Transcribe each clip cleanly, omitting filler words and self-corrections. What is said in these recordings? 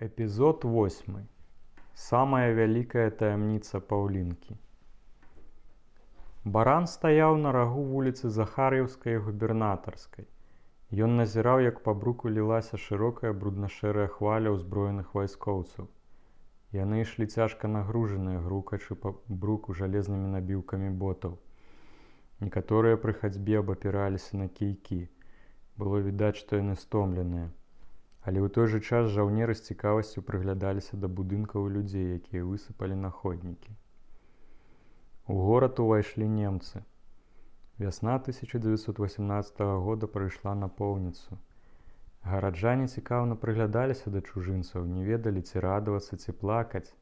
Эпізод 8. Самая вялікая таямніца Паўлінкі. Баран стаяў на рагу вуліцы Захар'еўскай і губернатарскай. Ён назіраў, як па бруку лілася шырокая брудна-шэрая хваля ўзброеных вайскоўцаў. Яны ішлі цяжка нагружаныя, грукачы па бруку жалезнымі набіўкамі ботаў. Некаторыя пры хадзьбе абапіраліся на кійкі. Было відаць, што яны стомленыя. Але ў той жа час жаўнеры з цікавасцю прыглядаліся да будынкаў і людзей, якія высыпалі на ходнікі. У горад увайшлі немцы. Вясна 1918 года прыйшла напоўніцу. Гараджане цікаўна прыглядаліся да чужынцаў, не ведалі, ці радавацца, ці плакаць.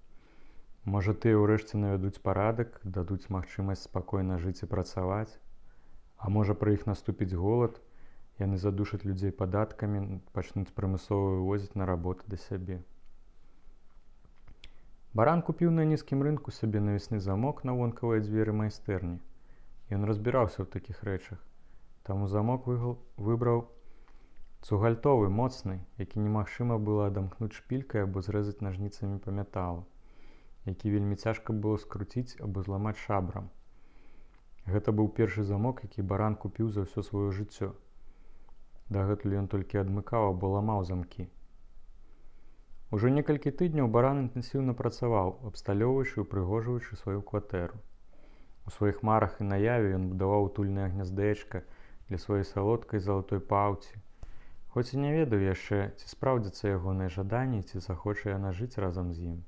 Можа, тыя ўрэшце навядуць парадак, дадуць магчымасць спакойна жыць і працаваць. А можа, пры іх наступіць голад, яны задушаць людзей падаткамі, пачнуць прымусова вывозіць на работы да сябе. Баран купіў на нізкім рынку сабе навесны замок на вонкавыя дзверы майстэрні. Ён разбіраўся ў такіх рэчах. Таму замок выбраў цугальтовы, моцны, які немагчыма было адамкнуць шпількай або зрэзаць нажніцамі па металу, які вельмі цяжка было скруціць або зламаць шабрам. Гэта быў першы замок, які баран купіў за ўсё сваё жыццё. Дагэтуль ён толькі адмыкаў або ламаў замкі. Ужо некалькі тыдняў баран інтэнсіўна працаваў, абсталёўваючы і ўпрыгожваючы сваю кватэру. У сваіх марах і наяве ён будаваў утульнае гняздэчка для сваёй салодкай залатой паўці. Хоць і не ведаў яшчэ, ці спраўдзяцца ягоныя жаданні, ці захоча яна жыць разам з ім.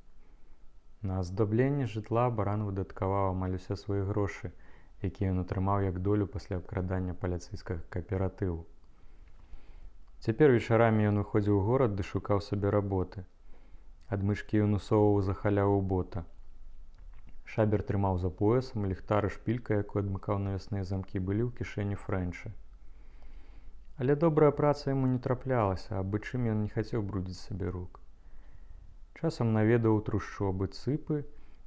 На аздабленне жытла баран выдаткаваў амаль усе свае грошы, якія ён атрымаў як долю пасля абкрадання паліцэйскага кааператыву. Цяпер вечарамі ён выходзіў у горад ды шукаў сабе работы. Адмычкі ён усоўваў за халяву бота. Шабер трымаў за поясам, ліхтар і шпілька, якую адмыкаў навясныя замкі, былі ў кішэні фрэнча. Але добрая праца яму не траплялася, абы чым ён не хацеў брудзіць сабе рук. Часам наведаў у трушчобы, цыпы,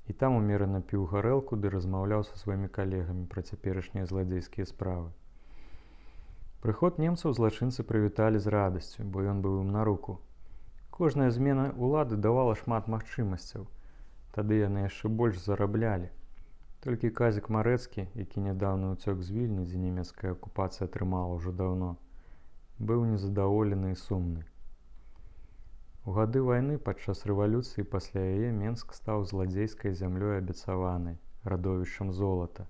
і там умерана піў гарэлку ды размаўляў са сваімі калегамі пра цяперашнія зладзейскія справы. Прыход немцаў злачынцы прывіталі з радасцю, бо ён быў ім на руку. Кожная змена ўлады давала шмат магчымасцяў. Тады яны яшчэ больш зараблялі. Толькі Казік Марэцкі, які нядаўна ўцёк з Вільні, дзе нямецкая акупацыя трымала ўжо даўно, быў незадаволены і сумны. У гады вайны падчас рэвалюцыі пасля яе Менск стаў зладзейскай зямлёй абяцаванай, радовішчам золата.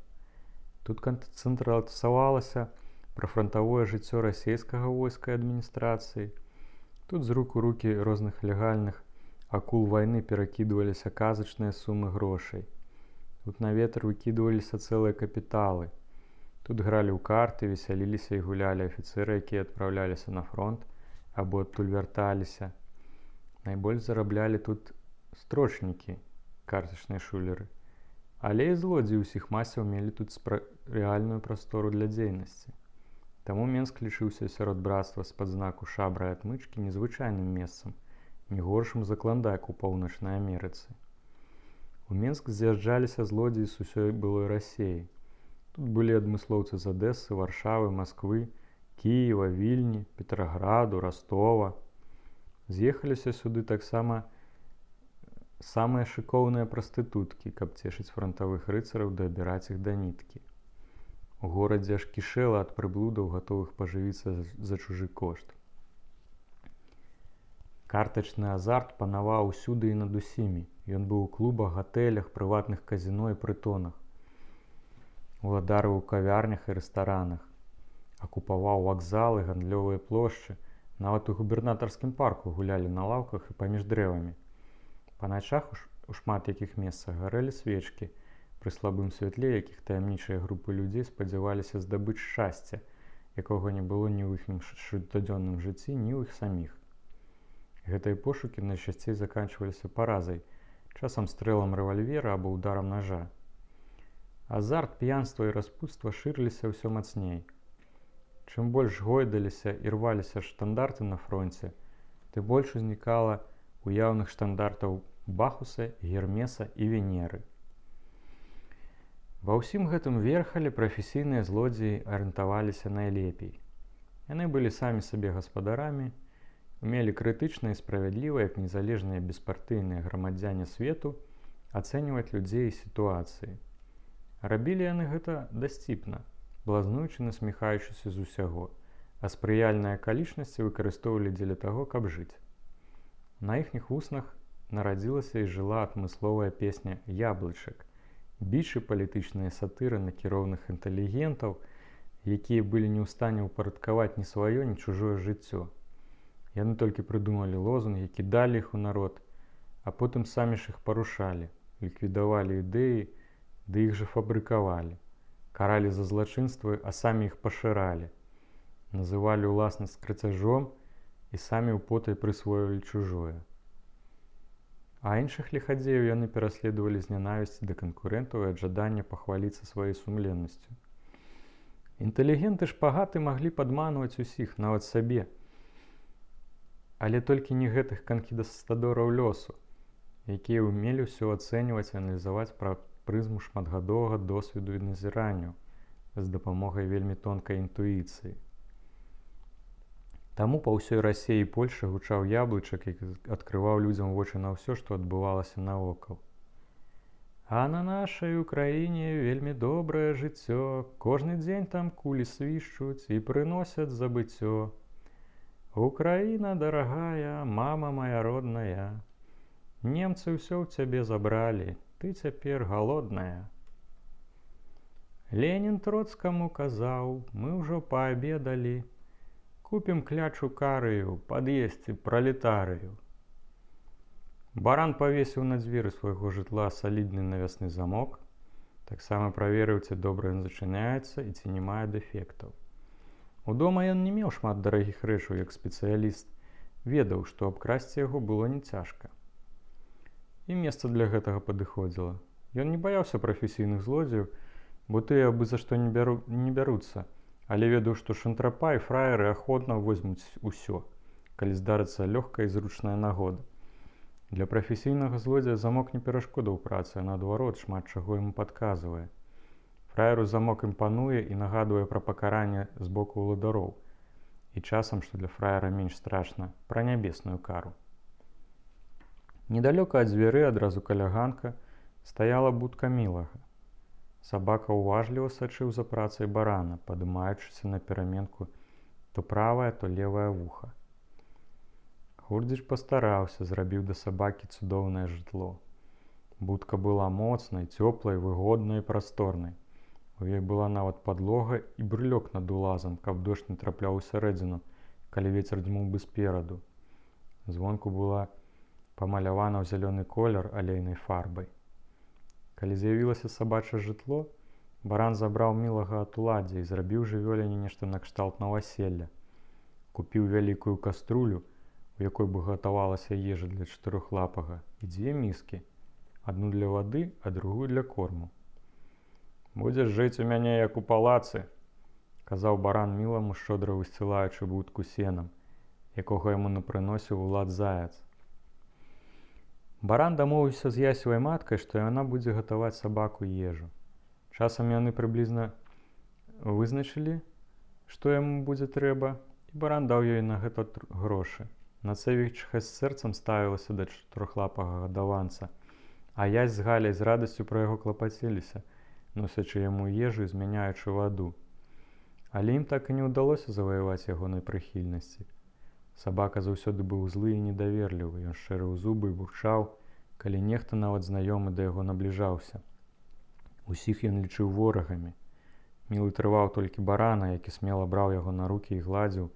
Тут канцэнтравалася прафрантавое жыццё расейскага войска і адміністрацыі. Тут з рук у рукі розных легальных акул вайны перакідваліся казачныя сумы грошай. Тут на ветр выкідваліся цэлыя капіталы. Тут гралі ў карты, весяліліся і гулялі афіцэры, якія адпраўляліся на фронт або адтуль вярталіся. Найбольш зараблялі тут строчнікі, картачныя шулеры. Але і злодзеі ўсіх масяў мелі тут рэальную прастору для дзейнасці. Таму Менск лічыўся сярод брацтва з-пад знаку шабра і адмычкі незвычайным месцам, не горшым за Кландайк у паўночнай Амерыцы. У Менск з'язджаліся злодзеі з усёй былой Расеі. Тут былі адмыслоўцы з Адэсы, Варшавы, Масквы, Кіева, Вільні, Петраграду, Ростова. З'ехаліся сюды таксама самыя шыкоўныя прастытуткі, каб цешыць франтавых рыцараў ды абіраць іх да ніткі. У горадзе аж кішэла ад прыблудаў, гатовых пажывіцца за чужы кошт. Картачны азарт панаваў усюды і над усімі. Ён быў у клубах, гатэлях, прыватных казіно і прытонах. Уладарыў у кавярнях і рэстаранах. Акупаваў вакзалы, гандлёвыя плошчы. Нават у губернатарскім парку гулялі на лаўках і паміж дрэвамі. Па начах у шмат якіх месцах гарэлі свечкі, пры слабым святле якіх таямнічыя групы людзей спадзяваліся здабыць шчасця, якога не было ні ў іхнім штодзённым жыцці, ні ў іх саміх. Гэтыя пошукі найчасцей заканчваліся паразай, часам стрэлам рэвальвера або ударам нажа. Азарт, п'янства і распуцтва шырыліся ўсё мацней. Чым больш гойдаліся і рваліся штандарты на фронце, тым больш узнікала уяўных штандартаў Бахуса, Гермеса і Венеры. Ва ўсім гэтым верхалі прафесійныя злодзеі арыентаваліся найлепей. Яны былі самі сабе гаспадарамі, умелі крытычна і справядліва, як незалежныя беспартыйныя грамадзяне свету, ацэньваць людзей і сітуацыі. Рабілі яны гэта дасціпна, блазнуючы, насміхаючыся з усяго, а спрыяльныя акалічнасці выкарыстоўвалі дзеля таго, каб жыць. На іхніх вуснах нарадзілася і жыла адмысловая песня «Яблычак», бічы палітычныя сатыры накіроўных інтэлігентаў, якія былі не ў стане ўпарадкаваць ні сваё, ні чужое жыццё. Яны толькі прыдумалі лозунгі, кідалі іх у народ, а потым самі ж іх парушалі, ліквідавалі ідэі, ды іх жа фабрыкавалі, каралі за злачынствы, а самі іх пашыралі, называлі ўласнасць крацяжом і самі ў потай прысвоілі чужое. А іншых ліхадзеяў яны пераследавалі з нянавісці да канкурэнтаў і ад жадання пахваліцца сваёй сумленнасцю. Інтэлігенты шпагаты маглі падманваць усіх, нават сабе. Але толькі не гэтых канкістадораў лёсу, якія ўмелі ўсё ацэньваць і аналізаваць праз прызму шматгадовага досведу і назіранняў з дапамогай вельмі тонкай інтуіцыі. Таму па ўсёй Расіі і Польшы гучаў яблычак, які адкрываў людзям вочы на ўсё, што адбывалася навокал. А на нашай Украіне вельмі добрае жыццё, кожны дзень там кулі свішчуць і прыносяць забыццё. Украина, дорогая, мама моя родная, немцы ўсё ў цябе забралі, ты цяпер галодная. Ленін Троцкаму казаў, мы ўжо паабедалі, купім клячу карыю, пад'есці пралетарыю. Баран павесіў на дзверы свайго жытла салідны навясны замок, таксама праверыў, ці добра ён зачыняецца і ці не мае дэфектаў. Удома ён не меў шмат дарагіх рэчаў, як спецыяліст, ведаў, што абкрасці яго было не цяжка. І месца для гэтага падыходзіла. Ён не баяўся прафесійных злодзеяў, бо тыя абы за што не бяруцца, але ведаў, што шантрапа і фраеры ахвотна возьмуць усё, калі здарыцца лёгкая і зручная нагода. Для прафесійнага злодзея замок не перашкода ў працы, а наадварот шмат чаго яму падказвае. Фраеру замок імпануе і нагадвае пра пакаранне з боку ўладароў. І часам, што для фраера менш страшна, пра нябесную кару. Недалёка ад дзвяры, адразу каля ганка, стаяла будка мілага. Сабака ўважліва сачыў за працай барана, падымаючыся на пераменку то правае, то левае вуха. Хурдзіч пастараўся, зрабіў да сабакі цудоўнае жытло. Будка была моцнай, цёплай, выгоднай і прасторнай. У ёй была нават падлога і брылёк над улазам, каб дождж не трапляў усярэдзіну, калі вецер дзьмуў бы спераду. Звонку была памалявана ў зялёны колер алейнай фарбай. Калі з'явілася сабачае жытло, баран забраў мілага ад уладдзя і зрабіў жывёліне нешта накшталт новаселля. Купіў вялікую каструлю, у якой бы гатавалася ежа для чатырохлапага, і 2 міскі, адну для вады, а другую для корму. «Будзеш жыць у мяне, як у палацы», – казаў баран міламу, шчодра высцілаючы будку сенам, якога яму напрыносіў улад заяц. Баран дамовіўся з ясевай маткай, што яна будзе гатаваць сабаку ежу. Часам яны прыблізна вызначылі, што яму будзе трэба, і баран даў ёй на гэта грошы. Нацэвічха з сэрцам ставілася да чатырохлапага гадаванца, а ясь з Галяй з радасцю пра яго клапаціліся, носячы яму ежу і змяняючы ваду. Але ім так і не ўдалося заваяваць ягонай прыхільнасці. Сабака заўсёды быў злы і недаверлівы, ён шчэрыў зубы і бурчаў, калі нехта нават знаёмы да яго набліжаўся. Усіх ён лічыў ворагамі. Мілы трываў толькі барана, які смела браў яго на рукі і гладзіў,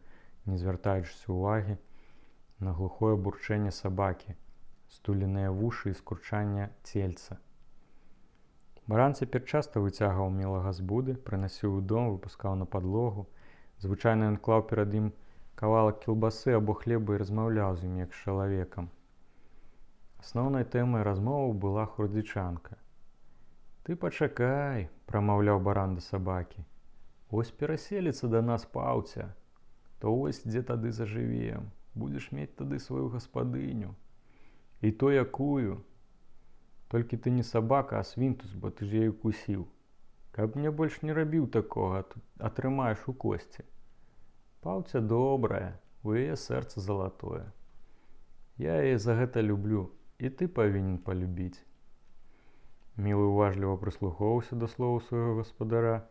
не звяртаючыся ўвагі на глухое бурчэнне сабакі, стуленыя вушы і скурчанне цельца. Баран цяпер часта выцягваў мілага з буды, прынасіў у дом, выпускаў на падлогу. Звычайна ён клаў перад ім кавалак кілбасы або хлеба і размаўляў з ім як з чалавекам. Асноўнай тэмай размоваў была хурдзічанка. «Ты пачакай», – прамаўляў баран да сабакі. «Ось пераселіцца да нас паўця, то ось дзе тады зажывем, будзеш мець тады сваю гаспадыню. І то якую? Толькі ты не сабака, а свінтус, бо ты ж яе кусіў. Каб мне больш не рабіў такога, атрымаеш у косці. Паўця добрая, у яе сэрца залатое. Я яе за гэта люблю, і ты павінен палюбіць. Мілы уважліва прыслухоўваўся да словаў свайго гаспадара,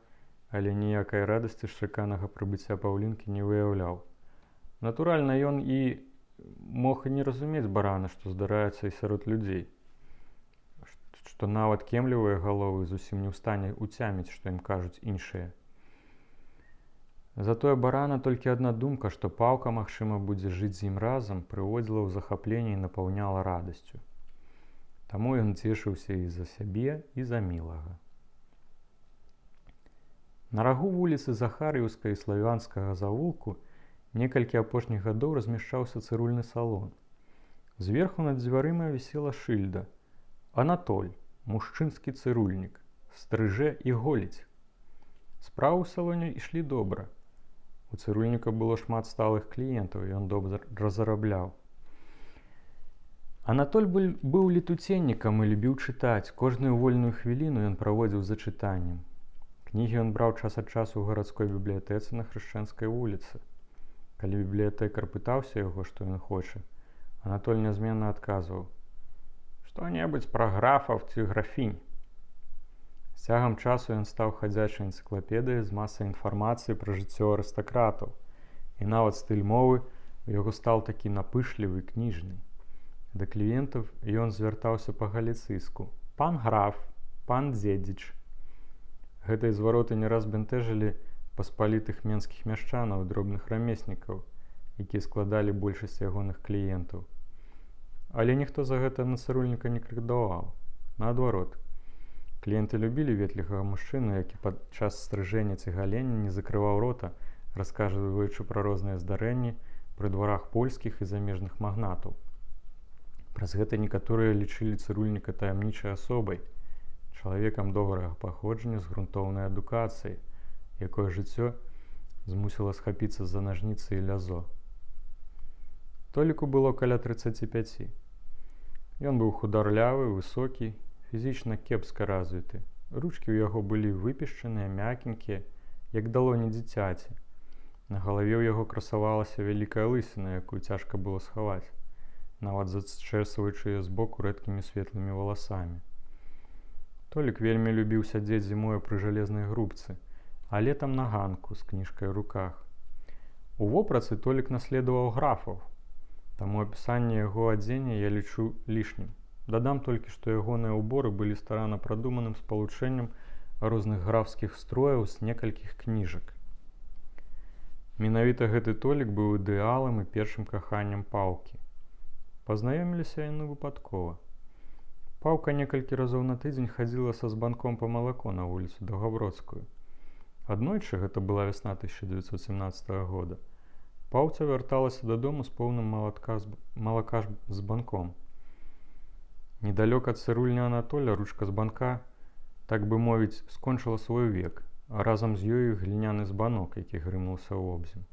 але ніякай радасці з чаканага прыбыцця Паўлінкі не выяўляў. Натуральна, ён і мог і не разумець барана, што здараецца і сярод людзей, што нават кемлівыя галовы зусім не ў стане уцяміць, што ім кажуць іншыя. Затое барана толькі адна думка, што Паўка, магчыма, будзе жыць з ім разам, прыводзіла ў захапленне і напаўняла радасцю. Таму ён цешыўся і за сябе, і за мілага. На рагу вуліцы Захар'еўскай і Славянскага завулку некалькі апошніх гадоў размяшчаўся цырульны салон. Зверху над дзвярыма вісела шыльда: «Анатоль, мужчынскі цырульнік, стрыжэ і голіць». Справы ў салоне ішлі добра. У цырульніка было шмат сталых кліентаў, і ён добра разарабляў. Анатоль быў летуценнікам і любіў чытаць. Кожную вольную хвіліну ён праводзіў за чытаннем. Кнігі ён браў час ад часу ў гарадской бібліятэцы на Хрышчэнскай вуліцы. Калі бібліятэкар пытаўся яго, што ён хоча, Анатоль нязменна адказваў: «Што-небудзь пра графаў ці графінь». З цягам часу ён стаў хадзячай энцыклапедыяй з масай інфармацыі пра жыццё арыстакратаў, і нават стыль мовы у яго стаў такі напышлівы, кніжны. Да кліентаў ён звяртаўся па-галіцыйску: «Пан граф, пан дзедзіч». Гэтыя звароты не раз бянтэжылі паспалітых менскіх мяшчанаў і дробных рамеснікаў, якія складалі большасць ягоных кліентаў. Але ніхто за гэта на цырульніка не крыўдаваў. Наадварот, кліенты любілі ветлівага мужчыну, які падчас стрыжэння ці галення не закрываў рота, расказваючы пра розныя здарэнні пры дварах польскіх і замежных магнатаў. Праз гэта некаторыя лічылі цырульніка таямнічай асобай, чалавекам добрага паходжання з грунтоўнай адукацыяй, якое жыццё змусіла схапіцца за нажніцы і лязо. Толіку было каля 35. Ён быў хударлявы, высокі, фізічна кепска развіты. Ручкі ў яго былі выпешчаныя, мякенькія, як далоні дзіцяці. На галаве ў яго красавалася вялікая лысіна, якую цяжка было схаваць, нават зачэсваючы яе збоку рэдкімі светлымі валасамі. Толік вельмі любіў сядзець зімою пры жалезнай грубцы, а летам на ганку з кніжкай у руках. У вопратцы Толік наследаваў графаў, таму апісанне яго адзення я лічу лішнім. Дадам толькі, што ягоныя ўборы былі старанна прадуманым спалучэннем розных графскіх строяў з некалькіх кніжак. Менавіта гэты Толік быў ідэалам і першым каханнем Паўкі. Пазнаёміліся яны выпадкова. Паўка некалькі разоў на тыдзень хадзіла са збанком па малако на вуліцу Даўгабродскую. Аднойчы, гэта была вясна 1917 года, Паўця вярталася дадому з поўным малака з банком. Недалёк ад цырульні Анатоля ручка з банка, так бы мовіць, скончыла свой век, а разам з ёю гліняны збанок, які грымнуўся ў обзем.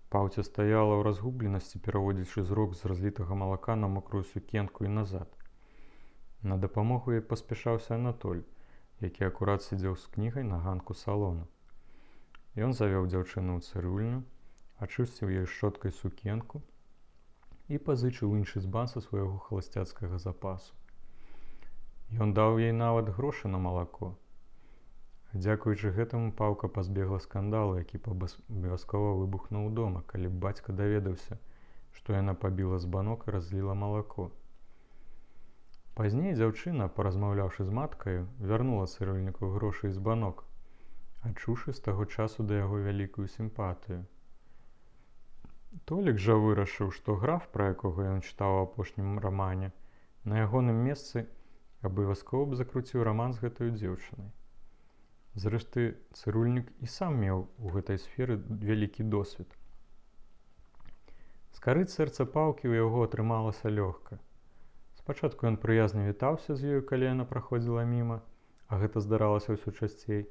Паўця стаяла ў разгубленасці, пераводзячы зрок з разлітага малака на мокрую сукенку і назад. На дапамогу ёй паспяшаўся Анатоль, які акурат сидзеў з кнігай на ганку салона. Ён завёў дзяўчыну ў цырульню, ачысціў ёй шчоткай сукенку і пазычыў іншы збан са свайго халасцяцкага запасу. Ён даў ёй нават грошы на малако. Дзякуючы гэтаму Паўка пазбегла скандалу, які абавязкова выбухнуў дома, калі б бацька даведаўся, што яна пабіла збанок і разліла малако. Пазней дзяўчына, паразмаўляўшы з маткаю, вярнула цырульніку грошы і збанок, адчуўшы з таго часу да яго вялікую сімпатыю. Толік жа вырашыў, што граф, пра якога ён чытаў у апошнім рамане, на ягоным месцы абавязкова б закруціў раман з гэтаю дзеўчынай. Зрэшты, цырульнік і сам меў у гэтай сферы вялікі досвед. Скарыць сэрца Паўкі ў яго атрымалася лёгка. Спачатку ён прыязна вітаўся з ёю, калі яна праходзіла міма, а гэта здаралася ўсё часцей.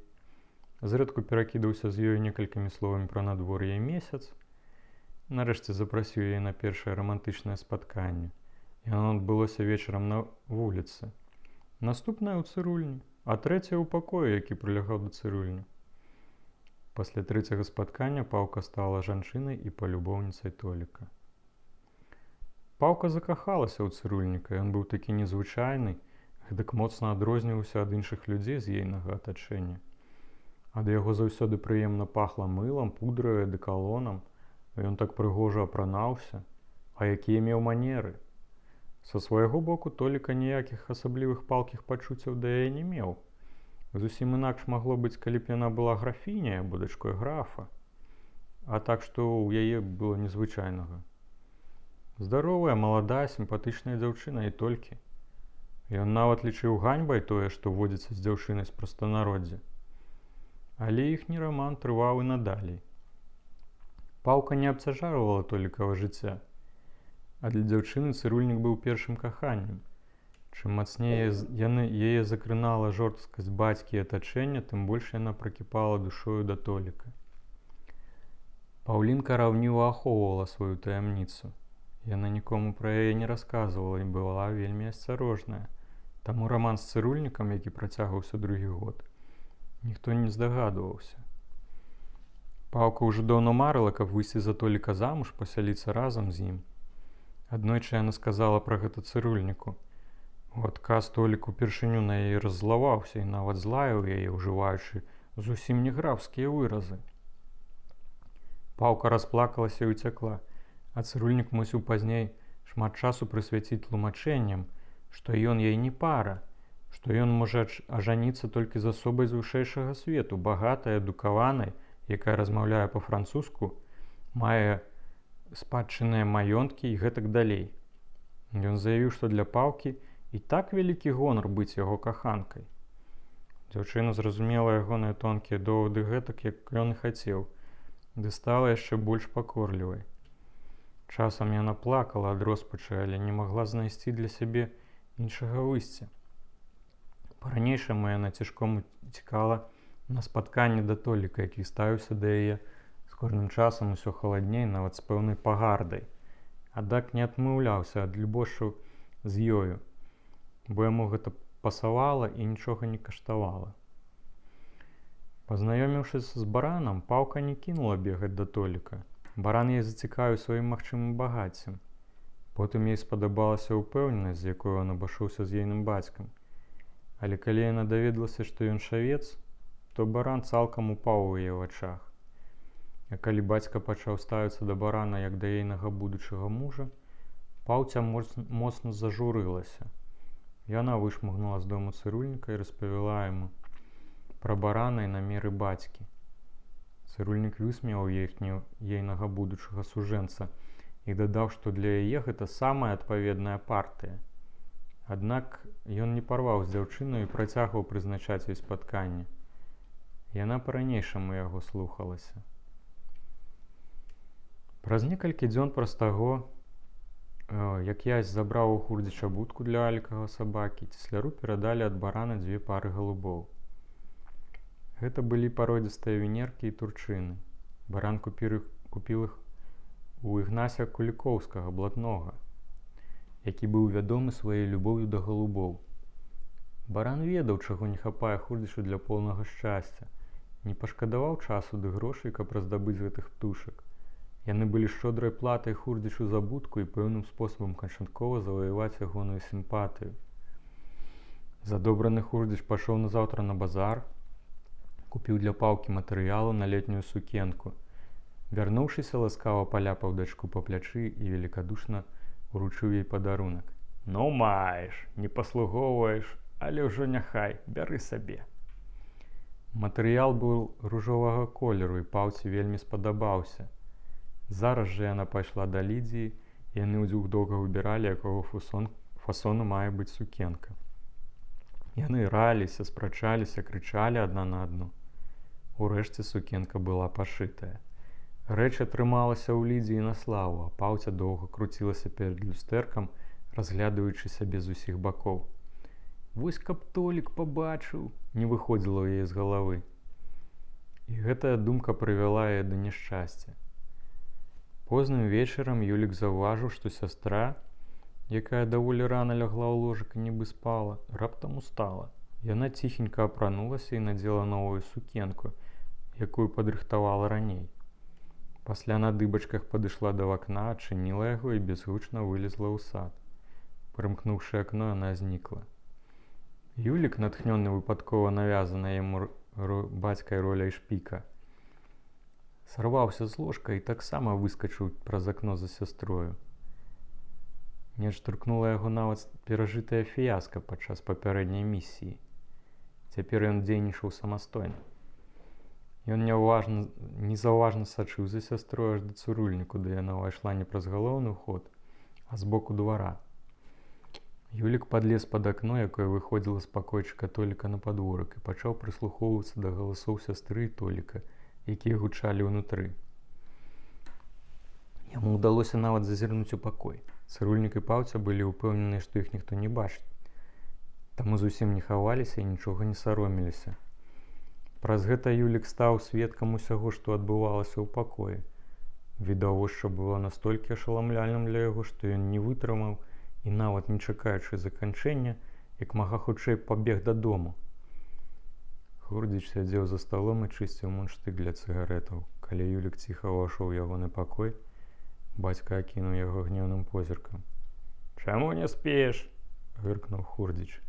Зрэдку перакідаўся з ёю некалькімі словамі пра надвор'е і месяц. Нарэшце запрасіў яе на першае рамантычнае спатканне. Яно адбылося вечарам на вуліцы. Наступнае ў цырульні, а трэцяе ў пакоі, які прылягаў да цырульні. Пасля трэцяга спаткання Паўка стала жанчынай і палюбоўніцай Толіка. Паўка закахалася ў цырульніка, ён быў такі незвычайны, гэтак моцна адрозніваўся ад іншых людзей з ейнага атачэння. Ад яго заўсёды прыемна пахла мылам, пудрай, дэкалонам, ён так прыгожа апранаўся, а якія меў манеры. Са свайго боку Толіка ніякіх асаблівых палкіх пачуццяў да яе не меў. Зусім інакш магло быць, калі б яна была графіняй або дачкой графа. А так што ў яе было незвычайнага. Здаровая, маладая, сімпатычная дзяўчына і толькі. Ён нават лічыў ганьбай тое, што водзіцца з дзяўчынай з прастанароддзя. Але іхні раман трываў і надалей. Паўка не абцяжарвала Толікава жыцця. А для дзяўчыны цырульнік быў першым каханнем. Чым мацней яе закранала жорсткасць бацькі і атачэння, тым больш яна пракіпала душою да Толіка. Паўлінка раўніва ахоўвала сваю таямніцу. Яна нікому пра яе не расказвала і была вельмі асцярожная. Таму раман з цырульнікам, які працягваўся другі год, ніхто не здагадваўся. Паўка ўжо даўно марыла, каб выйсці за Толіка замуж, пасяліцца разам з ім. Аднойчы яна сказала пра гэта цырульніку. У адказ Толік упершыню на яе раззлаваўся і нават злаяў яе, ужываючы зусім не графскія выразы. Паўка расплакалася і ўцякла, а цырульнік мусіў пазней шмат часу прысвяціць тлумачэнням, што ён ёй не пара, што ён можа ажаніцца толькі з асобай з вышэйшага свету, багатай, адукаванай, якая размаўляе па-французску, мае спадчынныя маёнткі і гэтак далей. Ён заявіў, што для Паўкі і так вялікі гонар быць яго каханкай. Дзяўчына зразумела ягоныя тонкія довады гэтак, як ён і хацеў, ды стала яшчэ больш пакорлівай. Часам яна плакала ад роспачы, але не магла знайсці для сябе іншага выйсця. Па-ранейшаму яна цішком уцікала на спатканне да Толіка, які ставіўся да яе з кожным часам усё халадней, нават з пэўнай пагардай. Аднак не адмаўляўся ад любошчу з ёю, бо яму гэта пасавала і нічога не каштавала. Пазнаёміўшыся з баранам, Паўка не кінула бегаць да Толіка. Баран яе зацікавіў сваім магчымым багаццем. Потым ёй спадабалася ўпэўненасць, з якой ён абышоўся з ейным бацькам. Але калі яна даведалася, што ён шавец, то баран цалкам упаў у яе вачах. А калі бацька пачаў ставіцца да барана як да ейнага будучага мужа, Паўця моцна зажурылася. Яна вышмыгнула з дому цырульніка і распавяла яму пра барана і намеры бацькі. Цырульнік высмеяў ейнага будучага сужэнца і дадаў, што для яе гэта самая адпаведная партыя. Аднак ён не парваў з дзяўчынаю і працягваў прызначаць ёй спатканне. Яна па-ранейшаму яго слухалася. Праз некалькі дзён праз таго, як ясь забраў у Хурдзіча будку для алікага сабакі, цесляру перадалі ад барана 2 пары галубоў. Гэта былі пародзістыя венеркі і турчыны. Баран купіў іх у Ігнася Кулікоўскага, блатнога, які быў вядомы сваёй любоўю да галубоў. Баран ведаў, чаго не хапае Хурдзічу для поўнага шчасця, не пашкадаваў часу ды грошай, каб раздабыць гэтых птушак. Яны былі шчодрай платай Хурдзічу за будку і пэўным спосабам канчаткова заваяваць ягоную сімпатыю. Задобраны Хурдзіч пашоў назаўтра на базар, купіў для Паўкі матэрыялу на летнюю сукенку. Вярнуўшыся, ласкава паляпаў дачку па плячы і велікадушна уручыў ёй падарунак. «Ну маеш, не паслугоўваеш, але ўжо няхай, бяры сабе». Матэрыял быў ружовага колеру і Паўці вельмі спадабаўся. Зараз жа яна пайшла да Лідзіі, і яны ўдвух доўга выбіралі, якога фасону мае быць сукенка. Яны раліся, спрачаліся, крычалі адна на адну. Урэшце сукенка была пашытая. Рэч атрымалася ў Лідзіі на славу, а Паўця доўга круцілася перад люстэркам, разглядваючы сябе з усіх бакоў. Вось каб Толік пабачыў, не выходзіла ў яе з галавы. І гэтая думка прывяла яе да няшчасця. Позным вечарам Юлік заўважыў, што сястра, якая даволі рана лягла ў ложак і нібы спала, раптам устала. Яна ціхенька апранулася і надзела новую сукенку, якую падрыхтавала раней. Пасля на дыбачках падышла да вакна, адчыніла яго і безгучна вылезла ў сад. Прымкнуўшы акно, яна знікла. Юлік, натхнёны выпадкова навязанай яму бацькай роляй шпіка, сарваўся з ложка і таксама выскачыў праз акно за сястрою. Не штуркнула яго нават перажытая фіяска падчас папярэдняй місіі. Цяпер ён дзейнічаў самастойна. Ён незаўважна сачыў за сястрой аж да цырульніку, де яна ўвайшла не праз галоўны ўход, а з боку двара. Юлік падлез пад акно, якое выходзіла з пакойчыка Толіка на падворак, і пачаў прыслухоўвацца да галасоў сястры і Толіка, якія гучалі ўнутры. Яму ўдалося нават зазірнуць у пакой. Цырульнік і Паўця былі ўпэўненыя, што іх ніхто не бачыць. Таму зусім не хаваліся і нічога не саромеліся. Праз гэта Юлік стаў сведкам усяго, што адбывалася ў пакоі. Відавочча было настолькі ашаламляльным для яго, што ён не вытрымаў і нават не чакаючы заканчэння, як мага хутчэй пабег дадому. Хурдзіч сядзеў за сталом і чысціў мундштык для цыгарэтаў. Калі Юлік ціха ўвайшоў у ягоны пакой, бацька акінуў яго гневным позіркам. «Чаму не спіеш?» – гыркнуў Хурдзіч.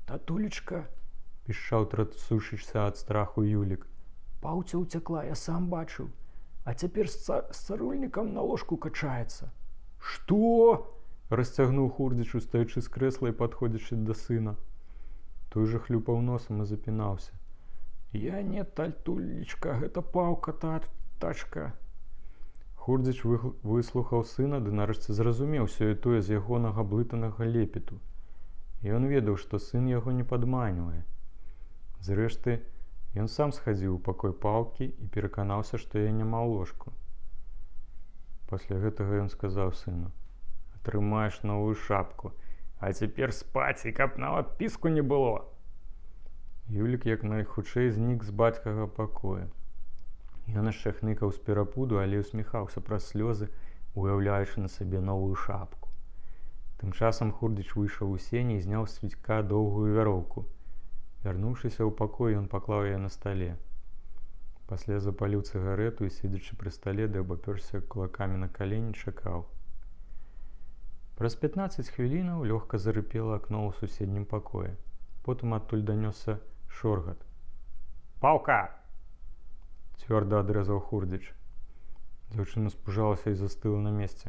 «Татулечка!» – пішчаў, трасушычся ад страху Юлік. «Паўця ўцякла, я сам бачыў, а цяпер з цырульнікам на ложку качаецца». «Што?» – расцягнуў Хурдзіч, устаючы з крэсла і падходзячы да сына. Той жа хлюпаў носам і запінаўся. «Я не татулечка, гэта Паўка, тачка». Хурдзіч выслухаў сына, ды нарэшце зразумеў сёе-тое з ягонага блытанага лепету. Ён ведаў, што сын яго не падманьвае. Зрэшты, ён сам схадзіў у пакой Паўкі і пераканаўся, што яе няма ў ложку. Пасля гэтага ён сказаў сыну: «Атрымаеш новую шапку, а цяпер спаць, і каб нават піску не было». Юлік як найхутчэй знік з бацькага пакоя. Ён яшчэ хныкаў з перапуду, але усміхаўся праз слёзы, уяўляючы на сабе новую шапку. Тым часам Хурдзіч выйшаў у сені і зняў з цвіцка доўгую вяроўку. Вярнуўшыся ў пакой, ён паклаў яе на стале. Пасля запаліў цыгарэту і, сидзячы пры стале, ды абапёрся кулакамі на калені, чакаў. Праз 15 хвілінаў лёгка зарыпела акно ў суседнім пакоі. Потым адтуль данёсся шоргат. «Паўка!» – цвёрда адрэзаў Хурдзіч. Дзяўчына спужалася і застыла на месцы.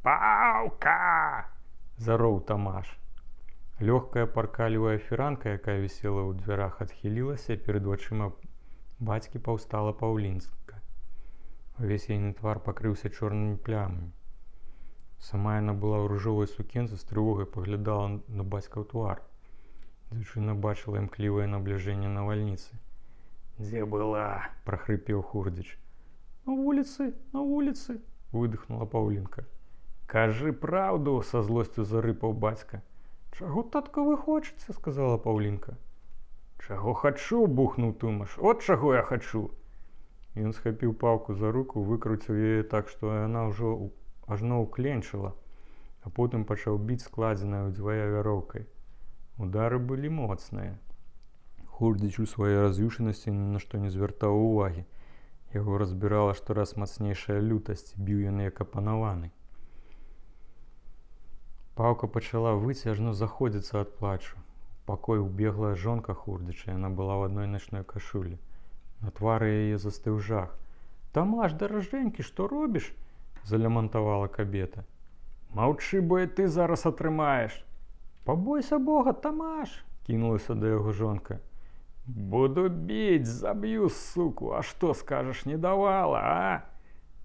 «Паўка!» – зароў Тамаш. Лёгкая паркалівая фіранка, якая вісела ў дзвярах, адхілілася, і перад вачыма бацькі паўстала Паўлінска. Увесь яйны твар пакрыўся чорнымі плямамі. Сама яна была ў ружовай сукенцы, з трывогай паглядала на бацькаў твар. Дзяўчына бачыла імклівае набліжэнне навальніцы. «Дзе была?» – прахрыпеў Хурдзіч. «На вуліцы!» – выдыхнула Паўлінка. «Кажы праўду!» – са злосцю зарыпаў бацька. «Чаго, татка, вы хочаце?» – сказала Паўлінка. «Чаго хачу?» – бухнуў Тумаш. «От чаго я хачу!» Ён схапіў Паўку за руку, выкруціў яе так, што яна ўжо ажно ўкленчыла, а потым пачаў біць складзенай удвая вяроўкай. Удары былі моцныя. Хурдзіч у сваёй раз'юшанасці ні на што не звяртаў увагі. Яго разбірала штораз мацнейшая лютасць, біў ён як апанаваны. Паўка пачала выць, ажно заходзіцца ад плачу. У пакой убегла жонка Хурдзіча, яна была ў адной начной кашулі. На твары яе застыў жах. «Тамаш, даражэнькі, што робіш?» – залямантавала кабета. «Маўчы, бо і ты зараз атрымаеш!» «Пабойся Бога, Тамаш!» – кінулася да яго жонка. «Буду біць, заб'ю, суку, а што скажаш, не давала, а?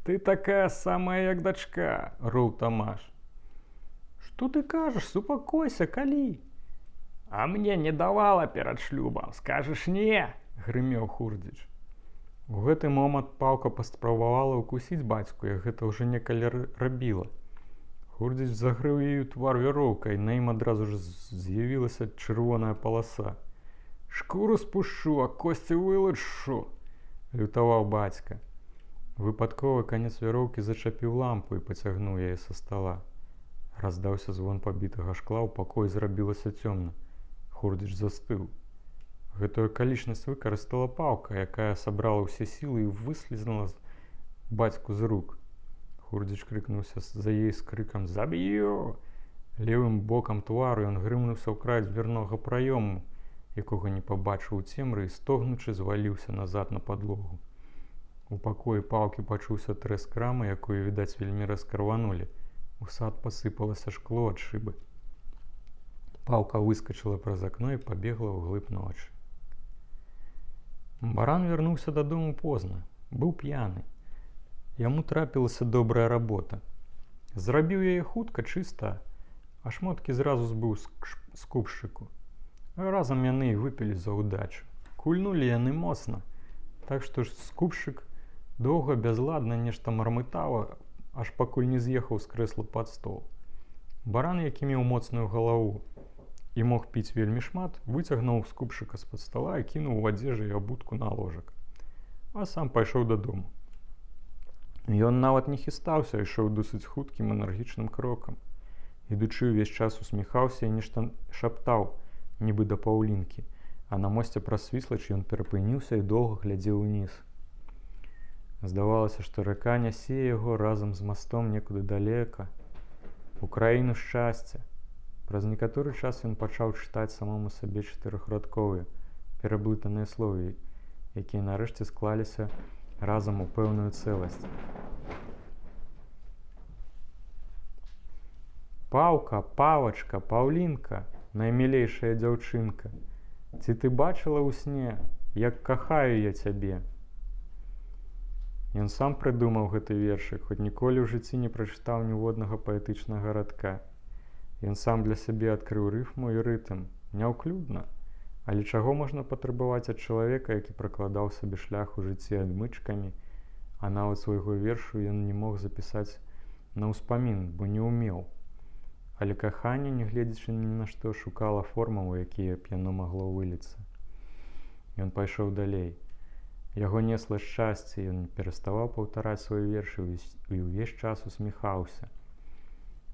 Ты такая самая, як дачка!» – роў Тамаш. «Што ты кажаш, супакойся, калі?» «А мне не давала перад шлюбам, скажаш не!» – грымеў Хурдзіч. У гэты момант Паўка паспрабавала ўкусіць бацьку, як гэта ўжо некалі рабіла. Хурдзіч загрыў ёю твар вяроўкай, на ім адразу ж з'явілася чырвоная паласа. «Шкуру спушу, а косці вылучшу!» – лютаваў бацька. Выпадковы канец вяроўкі зачапіў лампу і пацягнуў яе са стала. Раздаўся звон пабітага шкла, у пакоі зрабілася цёмна. Хурдзіч застыў. Гэтую акалічнасць выкарыстала паўка, якая сабрала ўсе сілы і выслізнула бацьку з рук. Хурдзіч крыкнуўся за яе з крыкам «Заб'ю!». Левым бокам твару ён грымнуўся ў край дзвярнога праёму, якога не пабачыў у цемры, і стогнучы зваліўся назад на падлогу. У пакоі паўкі пачуўся трэск рамы, якую, відаць, вельмі рэзка рванулі. У сад пасыпалася шкло ад шыбы. Паўка выскачыла праз акно і пабегла ўглыб ночы. Баран вярнуўся дадому позна, быў п'яны. Яму трапілася добрая работа. Зрабіў яе хутка, чыста, а шмоткі зразу збыў скупшчыку. Разам яны і выпілі за ўдачу. Кульнулі яны моцна, так што ж скупшчык доўга бязладна нешта мармытала, аж пакуль не з'ехаў з крэсла пад стол. Баран, які меў моцную галаву і мог піць вельмі шмат, выцягнуў скупшчыка з-пад стола і кінуў у адзежы і абутку на ложак, а сам пайшоў дадому. Ён нават не хістаўся, ішоў досыць хуткім энергічным крокам. Ідучы, увесь час усміхаўся і нешта шаптаў, нібы да Паўлінкі, а на мосце праз свіслач ён перапыніўся і доўга глядзеў уніз. Здавалася, што рака нясе яго разам з мастом некуды далека, у краіну шчасця. Праз некаторы час ён пачаў чытаць самому сабе чатырохрадковыя, пераблытаныя словы, якія нарэшце склаліся разам у пэўную цэласць. Паўка, павачка, Паўлінка, наймілейшая дзяўчынка, ці ты бачыла ў сне, як кахаю я цябе? Ён сам прыдумаў гэты вершык, хоць ніколі ў жыцці не прачытаў ніводнага паэтычнага радка. Ён сам для сябе адкрыў рыфму і рытм, няўклюдна, але чаго можна патрабаваць ад чалавека, які пракладаў сабе шлях у жыцці адмычкамі, а нават свайго вершу ён не мог запісаць на ўспамін, бо не ўмеў. Але каханне, нягледзячы ні на што, шукала формаў, у якія б яно магло выліцца. Ён пайшоў далей. Яго несла шчасце, ён не пераставаў паўтараць свае вершы і ўвесь час усміхаўся.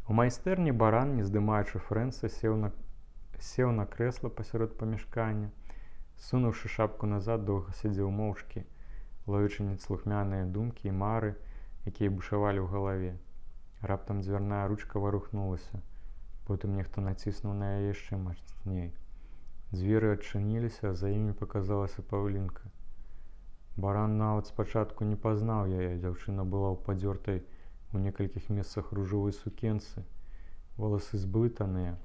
У майстэрні баран, не здымаючы фрэнца, сеў на крэсла пасярод памяшкання. Сунуўшы шапку назад, доўга сядзеў моўчкі, ловячы неслухмяныя думкі і мары, якія бушавалі ў галаве. Раптам дзвярная ручка варухнулася. Потым нехта націснуў на яе яшчэ мацней. Дзверы адчыніліся, а за імі паказалася Паўлінка. Баран нават спачатку не пазнаў яе. Дзяўчына была ў падзёртай у некалькіх месцах ружовай сукенцы, воласы зблытаныя.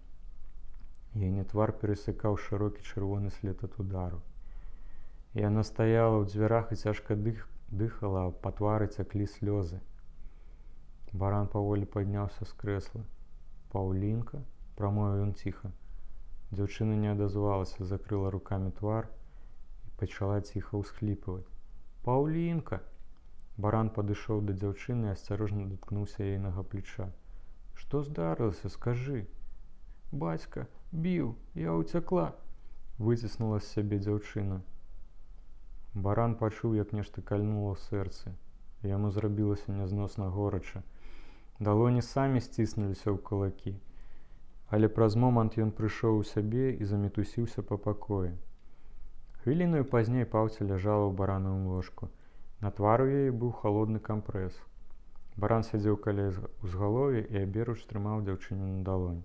Яе твар перасякаў шырокі чырвоны след ад удару. Яна стаяла ў дзвярах і цяжка дыхала, а па твары цяклі слёзы. Баран паволі падняўся з крэсла. «Паўлінка?» – прамовіў ён ціха. Дзяўчына не адазвалася, закрыла рукамі твар і пачала ціха ўсхліпваць. «Паўлінка!» Баран падышоў да дзяўчыны і асцярожна даткнуўся яйнага плеча. «Што здарылася, скажы?» «Бацька біў, я ўцякла!» – выціснула з сябе дзяўчына. Баран пачуў, як нешта кальнула ў сэрцы. Яму зрабілася нязносна горача. Далоні самі сціснуліся ў кулакі. Але праз момант ён прыйшоў у сябе і замітусіўся па пакоі. Хвілінаю пазней Паўця ляжала ў баранавым ложку. На твары яе быў халодны кампрэс. Баран сядзеў каля ўзгалоўя і аберуч трымаў дзяўчыніну далонь.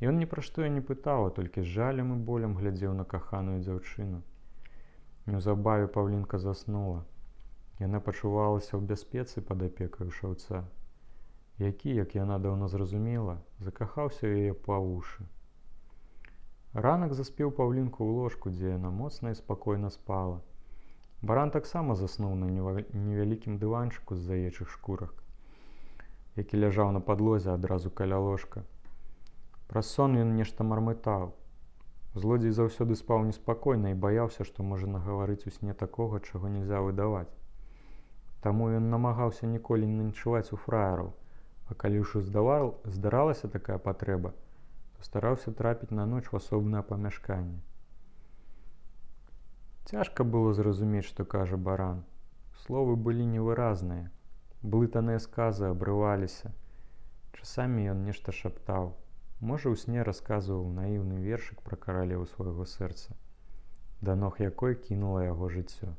Ён ні пра што і не пытаў, а толькі з жалем і болем глядзеў на каханую дзяўчыну. Неўзабаве Паўлінка заснула. Яна пачувалася ў бяспецы пад апекаю шаўца, які, як яна даўно зразумела, закахаўся ў яе па вушы. Ранак заспеў Паўлінку ў ложку, дзе яна моцна і спакойна спала. Баран таксама заснуў на невялікім дыванчыку з заечых шкурак, які ляжаў на падлозе адразу каля ложка. Праз сон ён нешта мармытаў. Злодзей заўсёды спаў неспакойна і баяўся, што можа нагаварыць у сне такога, чаго нельзя выдаваць. Таму ён намагаўся ніколі не начаваць у фраераў, а калі ўжо здаралася такая патрэба, то стараўся трапіць на ноч у асобнае памяшканне. Цяжка было зразумець, што кажа баран. Словы былі невыразныя, блытаныя сказы абрываліся. Часамі ён нешта шаптаў. Можа, у сне расказваў наіўны вершык пра каралеву свайго сэрца. да ног якой кінула яго жыццё.